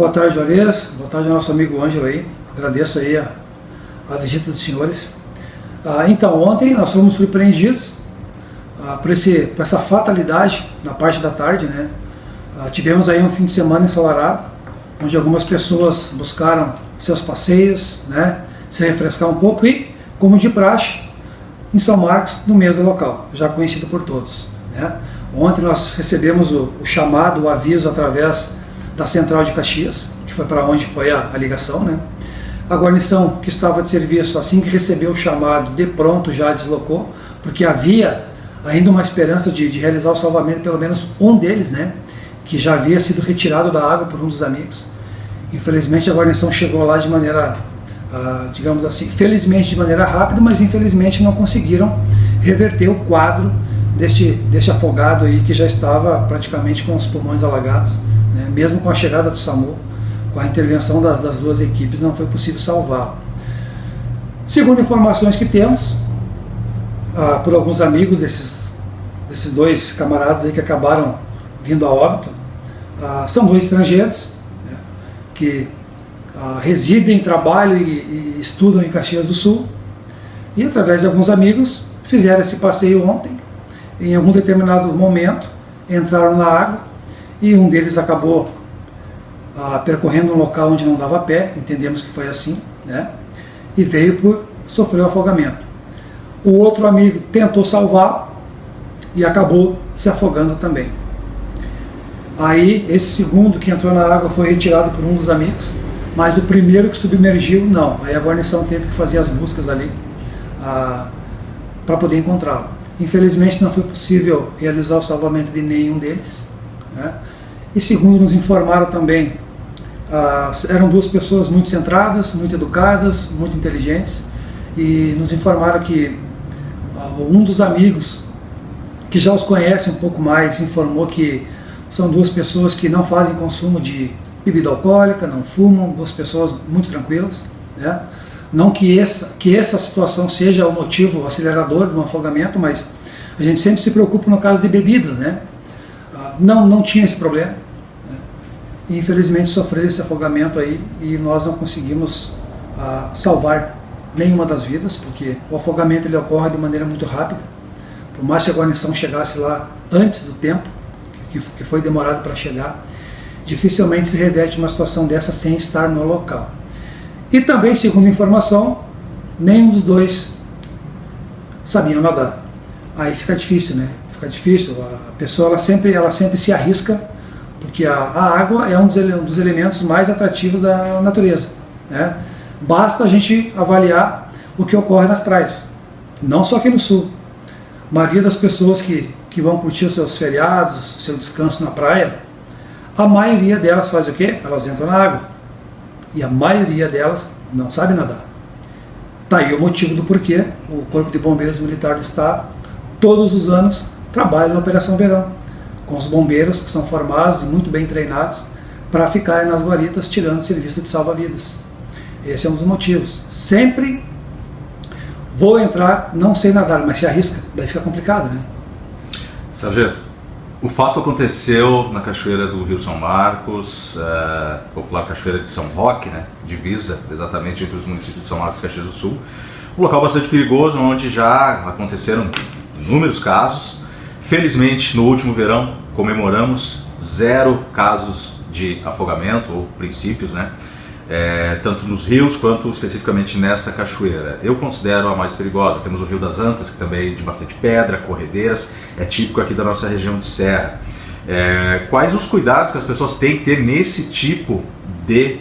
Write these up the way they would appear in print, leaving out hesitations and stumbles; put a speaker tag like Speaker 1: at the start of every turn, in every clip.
Speaker 1: Boa tarde, Juarez. Boa tarde ao nosso amigo Ângelo aí. Agradeço aí a visita dos senhores. Então, ontem nós fomos surpreendidos por essa fatalidade na parte da tarde, né? Tivemos aí um fim de semana ensolarado, onde algumas pessoas buscaram seus passeios, né? Se refrescar um pouco e, como de praxe, em São Marcos, no mesmo local, já conhecido por todos, né? Ontem nós recebemos o chamado, o aviso através da Central de Caxias, que foi para onde foi a ligação, né? A guarnição que estava de serviço, assim que recebeu o chamado, de pronto já deslocou, porque havia ainda uma esperança de realizar o salvamento, pelo menos um deles, né? Que já havia sido retirado da água por um dos amigos. Infelizmente a guarnição chegou lá de maneira, digamos assim, felizmente de maneira rápida, mas infelizmente não conseguiram reverter o quadro deste afogado aí que já estava praticamente com os pulmões alagados, né? Mesmo com a chegada do SAMU, com a intervenção das duas equipes, não foi possível salvá-lo. Segundo informações que temos, por alguns amigos desses dois camaradas aí que acabaram vindo a óbito, são dois estrangeiros, né, que residem, trabalham e estudam em Caxias do Sul, e através de alguns amigos fizeram esse passeio ontem. Em algum determinado momento entraram na água e um deles acabou percorrendo um local onde não dava pé, entendemos que foi assim, né? E sofreu afogamento. O outro amigo tentou salvá-lo e acabou se afogando também. Aí esse segundo que entrou na água foi retirado por um dos amigos, mas o primeiro que submergiu, não. Aí a guarnição teve que fazer as buscas ali para poder encontrá-lo. Infelizmente não foi possível realizar o salvamento de nenhum deles, né? E segundo nos informaram também, eram duas pessoas muito centradas, muito educadas, muito inteligentes, e nos informaram que um dos amigos, que já os conhece um pouco mais, informou que são duas pessoas que não fazem consumo de bebida alcoólica, não fumam, duas pessoas muito tranquilas, né? Não que essa situação seja o motivo acelerador do afogamento, mas a gente sempre se preocupa no caso de bebidas, né? Não tinha esse problema, né? E infelizmente sofreu esse afogamento aí e nós não conseguimos salvar nenhuma das vidas, porque o afogamento ele ocorre de maneira muito rápida. Por mais que a guarnição chegasse lá antes do tempo, que foi demorado para chegar, dificilmente se reverte uma situação dessa sem estar no local. E também, segundo informação, nenhum dos dois sabiam nadar. Aí fica difícil, né? Fica difícil. A pessoa ela sempre se arrisca, porque a água é um dos elementos mais atrativos da natureza, né? Basta a gente avaliar o que ocorre nas praias, não só aqui no sul. A maioria das pessoas que vão curtir os seus feriados, o seu descanso na praia, a maioria delas faz o quê? Elas entram na água. E a maioria delas não sabe nadar. Está aí o motivo do porquê o Corpo de Bombeiros Militar do Estado, todos os anos, trabalha na Operação Verão, com os bombeiros que são formados e muito bem treinados para ficarem nas guaritas tirando serviço de salva-vidas. Esse é um dos motivos. Sempre vou entrar, não sei nadar, mas se arrisca, daí fica complicado, né?
Speaker 2: Sargento, o fato aconteceu na cachoeira do Rio São Marcos, popular cachoeira de São Roque, né, divisa exatamente entre os municípios de São Marcos e Caxias do Sul. Um local bastante perigoso, onde já aconteceram inúmeros casos. Felizmente, no último verão, comemoramos 0 casos de afogamento, ou princípios, né, tanto nos rios quanto especificamente nessa cachoeira. Eu considero a mais perigosa. Temos o Rio das Antas, que também é de bastante pedra, corredeiras, é típico aqui da nossa região de serra. Quais os cuidados que as pessoas têm que ter nesse tipo de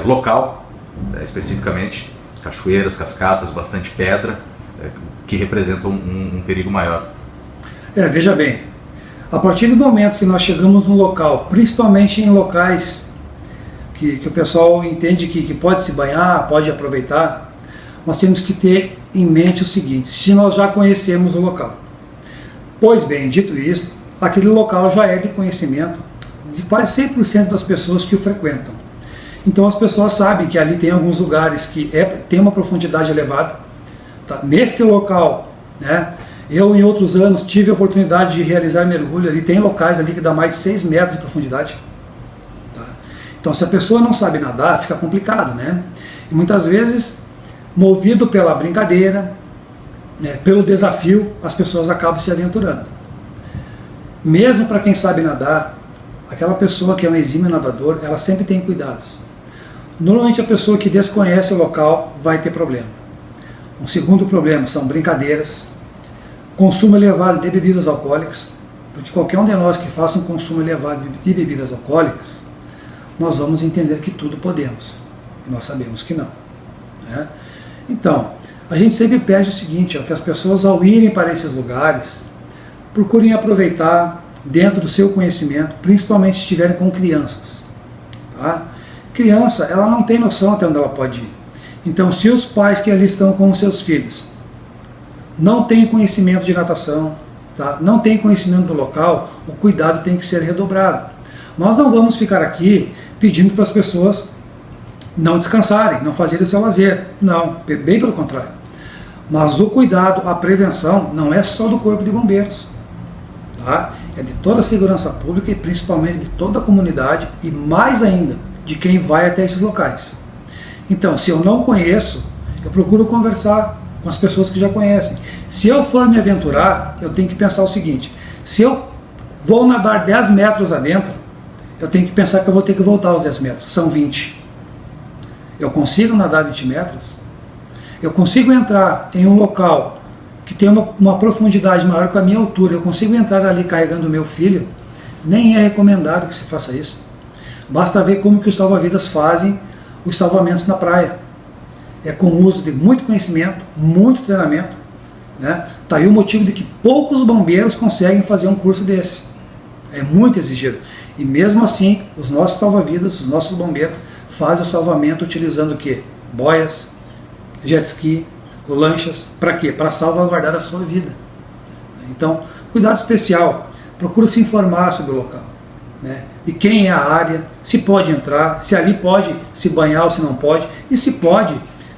Speaker 2: local, especificamente cachoeiras, cascatas, bastante pedra, que representam um perigo maior?
Speaker 1: Veja bem, a partir do momento que nós chegamos no local, principalmente em locais que o pessoal entende que pode se banhar, pode aproveitar, nós temos que ter em mente o seguinte: se nós já conhecemos o local. Pois bem, dito isso, aquele local já é de conhecimento de quase 100% das pessoas que o frequentam. Então as pessoas sabem que ali tem alguns lugares que tem uma profundidade elevada. Tá? Neste local, né, eu em outros anos tive a oportunidade de realizar mergulho ali, tem locais ali que dá mais de 6 metros de profundidade. Então, se a pessoa não sabe nadar, fica complicado, né? E muitas vezes, movido pela brincadeira, né, pelo desafio, as pessoas acabam se aventurando. Mesmo para quem sabe nadar, aquela pessoa que é um exímio nadador, ela sempre tem cuidados. Normalmente a pessoa que desconhece o local vai ter problema. Um segundo problema são brincadeiras, consumo elevado de bebidas alcoólicas, porque qualquer um de nós que faça um consumo elevado de bebidas alcoólicas, nós vamos entender que tudo podemos, e nós sabemos que não. Né? Então, a gente sempre pede o seguinte, ó, que as pessoas ao irem para esses lugares, procurem aproveitar dentro do seu conhecimento, principalmente se estiverem com crianças. Tá? Criança, ela não tem noção até onde ela pode ir. Então, se os pais que ali estão com os seus filhos não têm conhecimento de natação, tá? Não têm conhecimento do local, o cuidado tem que ser redobrado. Nós não vamos ficar aqui pedindo para as pessoas não descansarem, não fazerem o seu lazer. Não, bem pelo contrário. Mas o cuidado, a prevenção, não é só do Corpo de Bombeiros. Tá? É de toda a segurança pública e principalmente de toda a comunidade e mais ainda de quem vai até esses locais. Então, se eu não conheço, eu procuro conversar com as pessoas que já conhecem. Se eu for me aventurar, eu tenho que pensar o seguinte, se eu vou nadar 10 metros adentro, eu tenho que pensar que eu vou ter que voltar aos 10 metros, são 20. Eu consigo nadar 20 metros? Eu consigo entrar em um local que tem uma profundidade maior que a minha altura, eu consigo entrar ali carregando o meu filho? Nem é recomendado que se faça isso. Basta ver como que os salva-vidas fazem os salvamentos na praia. É com o uso de muito conhecimento, muito treinamento. Né? Tá aí o motivo de que poucos bombeiros conseguem fazer um curso desse. É muito exigido. E mesmo assim, os nossos salva-vidas, os nossos bombeiros, fazem o salvamento utilizando o quê? Boias, jet ski, lanchas. Para quê? Para salvaguardar a sua vida. Então, cuidado especial. Procura se informar sobre o local. Né? De quem é a área, se pode entrar, se ali pode se banhar ou se não pode. E se pode,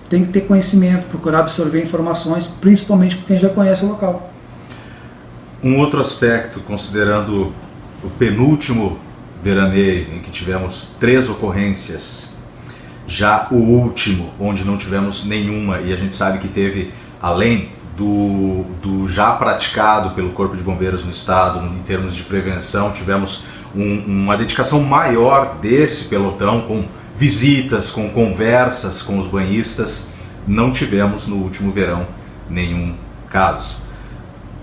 Speaker 1: tem que ter conhecimento, procurar absorver informações, principalmente com quem já conhece o local.
Speaker 2: Um outro aspecto, considerando o penúltimo veraneio, em que tivemos 3 ocorrências, já o último, onde não tivemos nenhuma, e a gente sabe que teve, além do já praticado pelo Corpo de Bombeiros no Estado, em termos de prevenção, tivemos uma dedicação maior desse pelotão, com visitas, com conversas com os banhistas. Não tivemos no último verão nenhum caso.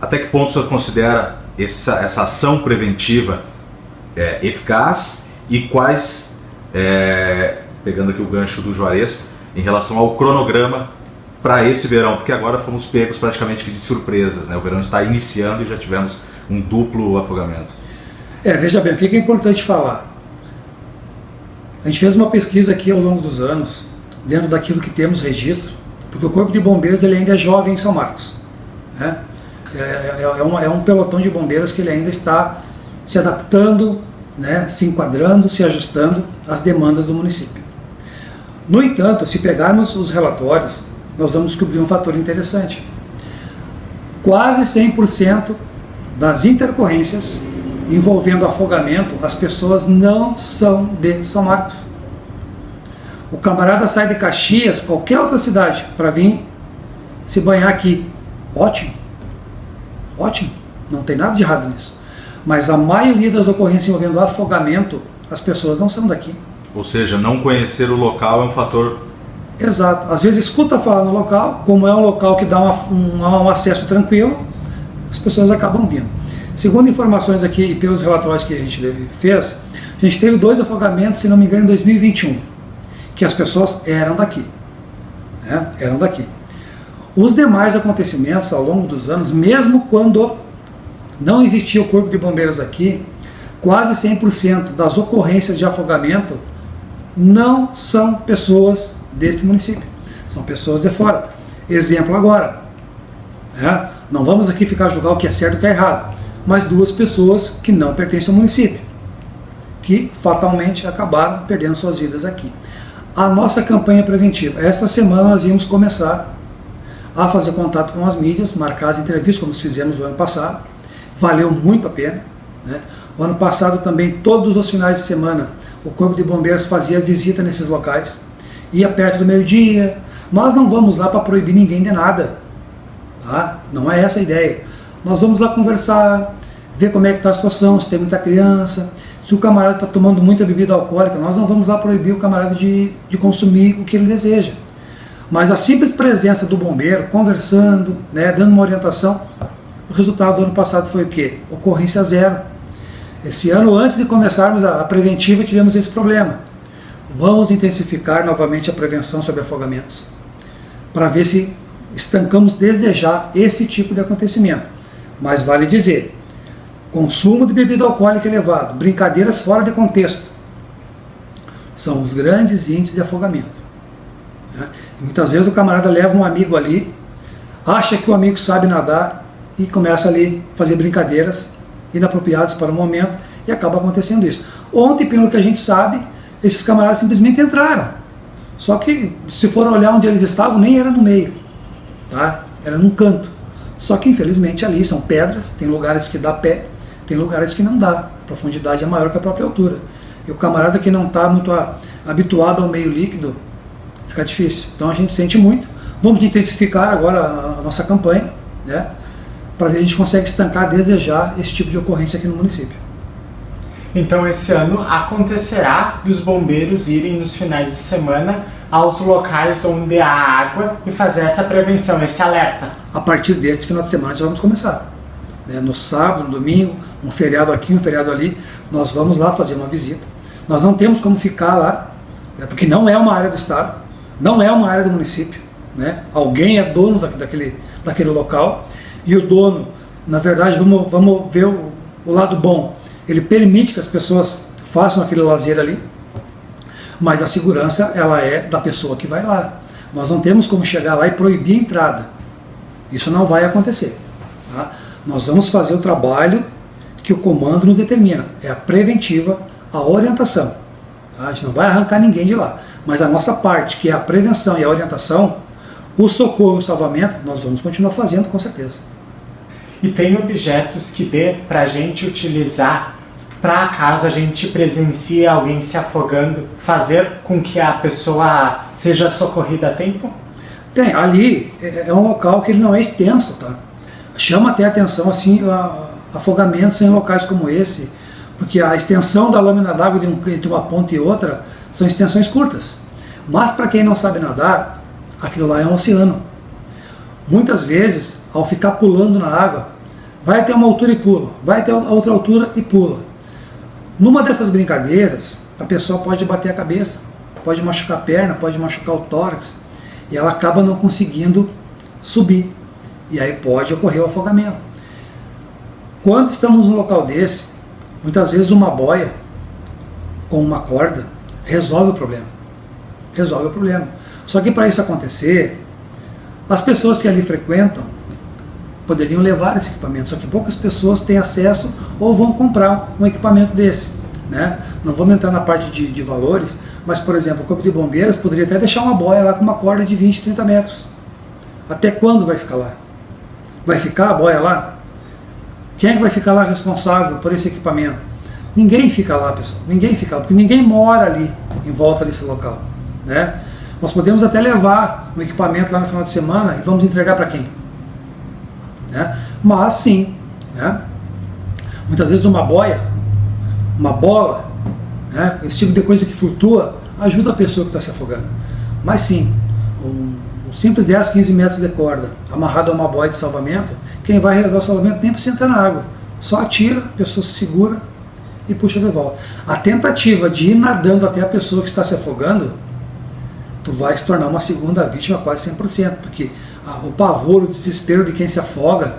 Speaker 2: Até que ponto o senhor considera essa ação preventiva eficaz e quais, pegando aqui o gancho do Juarez, em relação ao cronograma para esse verão, porque agora fomos pegos praticamente de surpresas, né? O verão está iniciando e já tivemos um duplo afogamento.
Speaker 1: Veja bem, o que é importante falar? A gente fez uma pesquisa aqui ao longo dos anos, dentro daquilo que temos registro, porque o Corpo de Bombeiros ele ainda é jovem em São Marcos. Né? É um pelotão de bombeiros que ele ainda está se adaptando, né, se enquadrando, se ajustando às demandas do município. No entanto, se pegarmos os relatórios, nós vamos descobrir um fator interessante. Quase 100% das intercorrências envolvendo afogamento, as pessoas não são de São Marcos. O camarada sai de Caxias, qualquer outra cidade, para vir se banhar aqui. Ótimo. Ótimo. Não tem nada de errado nisso. Mas a maioria das ocorrências envolvendo afogamento, as pessoas não são daqui.
Speaker 2: Ou seja, não conhecer o local é um fator...
Speaker 1: Exato. Às vezes escuta falar no local, como é um local que dá um acesso tranquilo, as pessoas acabam vindo. Segundo informações aqui e pelos relatórios que a gente fez, a gente teve 2 afogamentos, se não me engano, em 2021, que as pessoas eram daqui. Né? Eram daqui. Os demais acontecimentos ao longo dos anos, mesmo quando não existia o Corpo de Bombeiros aqui, quase 100% das ocorrências de afogamento não são pessoas deste município, são pessoas de fora. Exemplo agora, né? Não vamos aqui ficar julgar o que é certo e o que é errado, mas 2 pessoas que não pertencem ao município, que fatalmente acabaram perdendo suas vidas aqui. A nossa campanha preventiva, esta semana nós íamos começar a fazer contato com as mídias, marcar as entrevistas, como fizemos no ano passado, valeu muito a pena. Né? O ano passado também, todos os finais de semana, o Corpo de Bombeiros fazia visita nesses locais, ia perto do meio-dia. Nós não vamos lá para proibir ninguém de nada, tá? Não é essa a ideia. Nós vamos lá conversar, ver como é que está a situação, se tem muita criança, se o camarada está tomando muita bebida alcoólica. Nós não vamos lá proibir o camarada de consumir o que ele deseja. Mas a simples presença do bombeiro, conversando, né, dando uma orientação, o resultado do ano passado foi o quê? Ocorrência zero. Esse ano, antes de começarmos a preventiva, tivemos esse problema. Vamos intensificar novamente a prevenção sobre afogamentos, para ver se estancamos desde já esse tipo de acontecimento. Mas vale dizer, consumo de bebida alcoólica elevado, brincadeiras fora de contexto, são os grandes índices de afogamento. E muitas vezes o camarada leva um amigo ali, acha que o amigo sabe nadar e começa ali a fazer brincadeiras inapropriadas para o momento e acaba acontecendo isso. Ontem, pelo que a gente sabe, esses camaradas simplesmente entraram. Só que, se for olhar onde eles estavam, nem era no meio, tá? Era num canto. Só que, infelizmente, ali são pedras, tem lugares que dá pé, tem lugares que não dá. A profundidade é maior que a própria altura. E o camarada que não está muito habituado ao meio líquido, fica difícil. Então a gente sente muito. Vamos intensificar agora a nossa campanha, né? Para ver se a gente consegue estancar, desejar esse tipo de ocorrência aqui no município.
Speaker 3: Então esse ano acontecerá dos bombeiros irem nos finais de semana aos locais onde há água e fazer essa prevenção, esse alerta.
Speaker 1: A partir deste final de semana já vamos começar. No sábado, no domingo, um feriado aqui, um feriado ali, nós vamos lá fazer uma visita. Nós não temos como ficar lá, né, porque não é uma área do Estado, não é uma área do município. Né? Alguém é dono daquele local, e o dono, na verdade, vamos ver o lado bom. Ele permite que as pessoas façam aquele lazer ali, mas a segurança ela é da pessoa que vai lá. Nós não temos como chegar lá e proibir a entrada. Isso não vai acontecer. Tá? Nós vamos fazer o trabalho que o comando nos determina. É a preventiva, a orientação. Tá? A gente não vai arrancar ninguém de lá. Mas a nossa parte, que é a prevenção e a orientação, o socorro e o salvamento, nós vamos continuar fazendo com certeza.
Speaker 3: E tem objetos que dê para a gente utilizar para caso a gente presencie alguém se afogando, fazer com que a pessoa seja socorrida a tempo?
Speaker 1: Tem, ali é um local que ele não é extenso, tá? Chama até a atenção assim, afogamentos em locais como esse, porque a extensão da lâmina d'água entre uma ponta e outra são extensões curtas. Mas para quem não sabe nadar, aquilo lá é um oceano. Muitas vezes, ao ficar pulando na água, vai até uma altura e pula, vai até outra altura e pula. Numa dessas brincadeiras, a pessoa pode bater a cabeça, pode machucar a perna, pode machucar o tórax, e ela acaba não conseguindo subir. E aí pode ocorrer o afogamento. Quando estamos num local desse, muitas vezes uma boia com uma corda resolve o problema. Resolve o problema. Só que para isso acontecer, as pessoas que ali frequentam poderiam levar esse equipamento, só que poucas pessoas têm acesso ou vão comprar um equipamento desse. Né? Não vamos entrar na parte de valores, mas, por exemplo, o Corpo de Bombeiros poderia até deixar uma boia lá com uma corda de 20, 30 metros. Até quando vai ficar lá? Vai ficar a boia lá? Quem é que vai ficar lá responsável por esse equipamento? Ninguém fica lá, pessoal. Ninguém fica lá, porque ninguém mora ali, em volta desse local. Né? Nós podemos até levar um equipamento lá no final de semana e vamos entregar para quem? Né? Mas sim, né? Muitas vezes uma boia, uma bola, né? Esse tipo de coisa que flutua, ajuda a pessoa que está se afogando. Mas sim, um simples 10, 15 metros de corda amarrado a uma boia de salvamento, quem vai realizar o salvamento nem precisa entrar na água, só atira, a pessoa se segura e puxa de volta. A tentativa de ir nadando até a pessoa que está se afogando, tu vai se tornar uma segunda vítima quase 100%, porque o pavor, o desespero de quem se afoga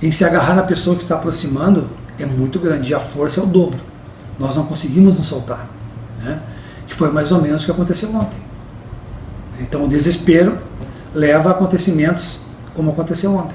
Speaker 1: em se agarrar na pessoa que está aproximando é muito grande, e a força é o dobro. Nós não conseguimos nos soltar, né? Que foi mais ou menos o que aconteceu ontem. Então o desespero leva a acontecimentos como aconteceu ontem.